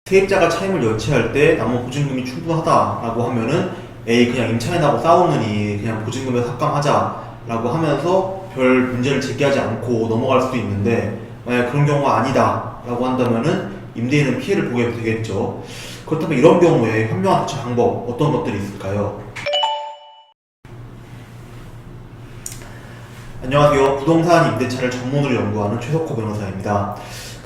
세입자가 차임을 연체할 때 남은 보증금이 충분하다라고 하면은 에이 그냥 임차인하고 싸우느니 그냥 보증금에 삭감하자라고 하면서 별 문제를 제기하지 않고 넘어갈 수도 있는데, 만약 그런 경우가 아니다라고 한다면은 임대인은 피해를 보게 되겠죠. 그렇다면 이런 경우에 현명한 대처 방법 어떤 것들이 있을까요? 안녕하세요. 부동산 임대차를 전문으로 연구하는 최석호 변호사입니다.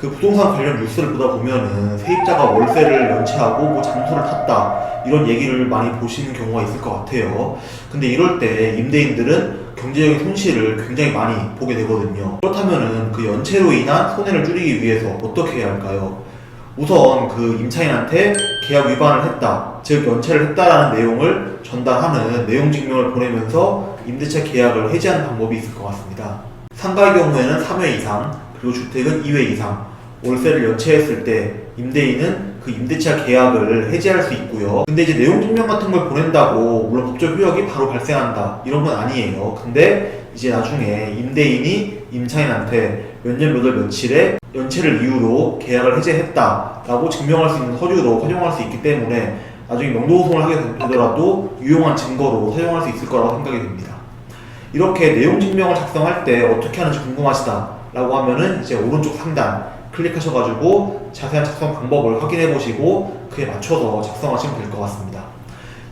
그 부동산 관련 뉴스를 보다 보면은 세입자가 월세를 연체하고 뭐 장소를 탔다 이런 얘기를 많이 보시는 경우가 있을 것 같아요. 근데 이럴 때 임대인들은 경제적인 손실을 굉장히 많이 보게 되거든요. 그렇다면은 그 연체로 인한 손해를 줄이기 위해서 어떻게 해야 할까요? 우선 그 임차인한테 계약 위반을 했다, 즉 연체를 했다라는 내용을 전달하는 내용 증명을 보내면서 임대차 계약을 해지하는 방법이 있을 것 같습니다. 상가의 경우에는 3회 이상, 그리고 주택은 2회 이상 월세를 연체했을 때 임대인은 그 임대차 계약을 해지할 수 있고요. 근데 이제 내용 증명 같은 걸 보낸다고 물론 법적 효력이 바로 발생한다 이런 건 아니에요. 근데 이제 나중에 임대인이 임차인한테 몇 년 몇 월 며칠에 연체를 이유로 계약을 해지했다라고 증명할 수 있는 서류로 활용할 수 있기 때문에 나중에 명도소송을 하게 되더라도 유용한 증거로 사용할 수 있을 거라고 생각이 됩니다. 이렇게 내용 증명을 작성할 때 어떻게 하는지 궁금하시다 라고 하면은 이제 오른쪽 상단 클릭하셔가지고 자세한 작성 방법을 확인해 보시고 그에 맞춰서 작성하시면 될 것 같습니다.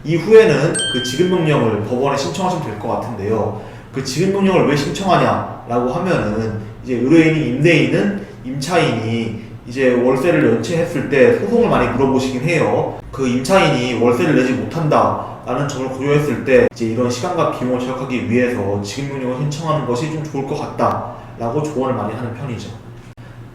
이후에는 그 지급명령을 법원에 신청하시면 될 것 같은데요. 그 지급명령을 왜 신청하냐 라고 하면은 이제 의뢰인이 임대인은 임차인이 이제 월세를 연체했을 때 소송을 많이 물어보시긴 해요. 그 임차인이 월세를 내지 못한다 라는 점을 고려했을 때 이제 이런 시간과 비용을 절약하기 위해서 지급명령을 신청하는 것이 좀 좋을 것 같다 라고 조언을 많이 하는 편이죠.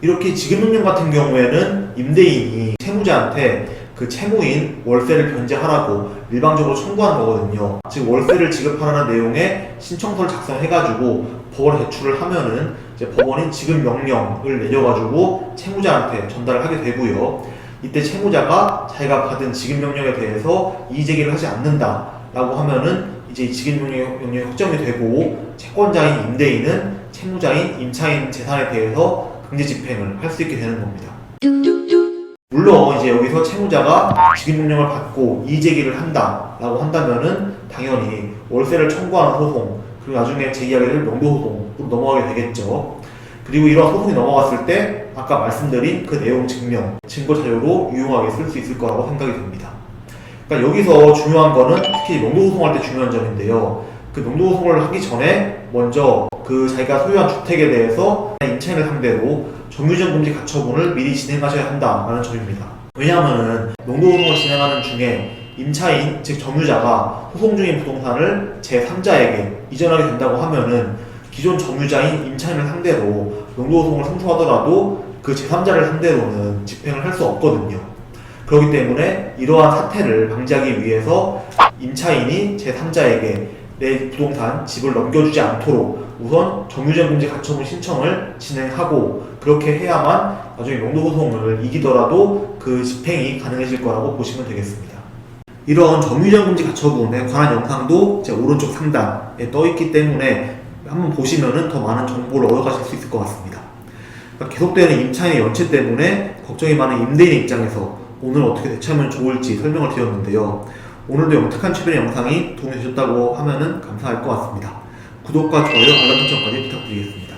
이렇게 지급명령 같은 경우에는 임대인이 채무자한테 그 채무인 월세를 변제하라고 일방적으로 청구하는 거거든요. 즉 월세를 지급하라는 내용의 신청서를 작성해가지고 법원에 제출을 하면은 이제 법원이 지급명령을 내려가지고 채무자한테 전달을 하게 되고요. 이때 채무자가 자기가 받은 지급명령에 대해서 이의제기를 하지 않는다 라고 하면은 이제 지급명령이 확정이 되고 채권자인 임대인은 채무자인 임차인 재산에 대해서 강제집행을 할 수 있게 되는 겁니다. 물론 이제 여기서 채무자가 지급명령을 받고 이의제기를 한다 라고 한다면은 당연히 월세를 청구하는 소송, 그리고 나중에 제기하게 될 명도소송으로 넘어가게 되겠죠. 그리고 이러한 소송이 넘어갔을 때 아까 말씀드린 그 내용 증명, 증거 자료로 유용하게 쓸 수 있을 거라고 생각이 됩니다. 그러니까 여기서 중요한 거는 특히 명도소송할 때 중요한 점인데요. 그 명도소송을 하기 전에 먼저 그 자기가 소유한 주택에 대해서 임차인을 상대로 정유전 금지 가처분을 미리 진행하셔야 한다라는 점입니다. 왜냐하면은 명도소송을 진행하는 중에 임차인, 즉 점유자가 소송 중인 부동산을 제3자에게 이전하게 된다고 하면은 기존 점유자인 임차인을 상대로 명도소송을 승소하더라도 그 제3자를 상대로는 집행을 할 수 없거든요. 그렇기 때문에 이러한 사태를 방지하기 위해서 임차인이 제3자에게 내 부동산, 집을 넘겨주지 않도록 우선 정유전 금지 가처분 신청을 진행하고, 그렇게 해야만 나중에 명도소송을 이기더라도 그 집행이 가능해질 거라고 보시면 되겠습니다. 이런 정유전 금지 가처분에 관한 영상도 제 오른쪽 상단에 떠 있기 때문에 한번 보시면은 더 많은 정보를 얻어가실 수 있을 것 같습니다. 그러니까 계속되는 임차인의 연체 때문에 걱정이 많은 임대인 입장에서 오늘 어떻게 대처하면 좋을지 설명을 드렸는데요. 오늘도 영특한 취변의 영상이 도움이 되셨다고 하면은 감사할 것 같습니다. 구독과 좋아요, 알람 설정까지 부탁드리겠습니다.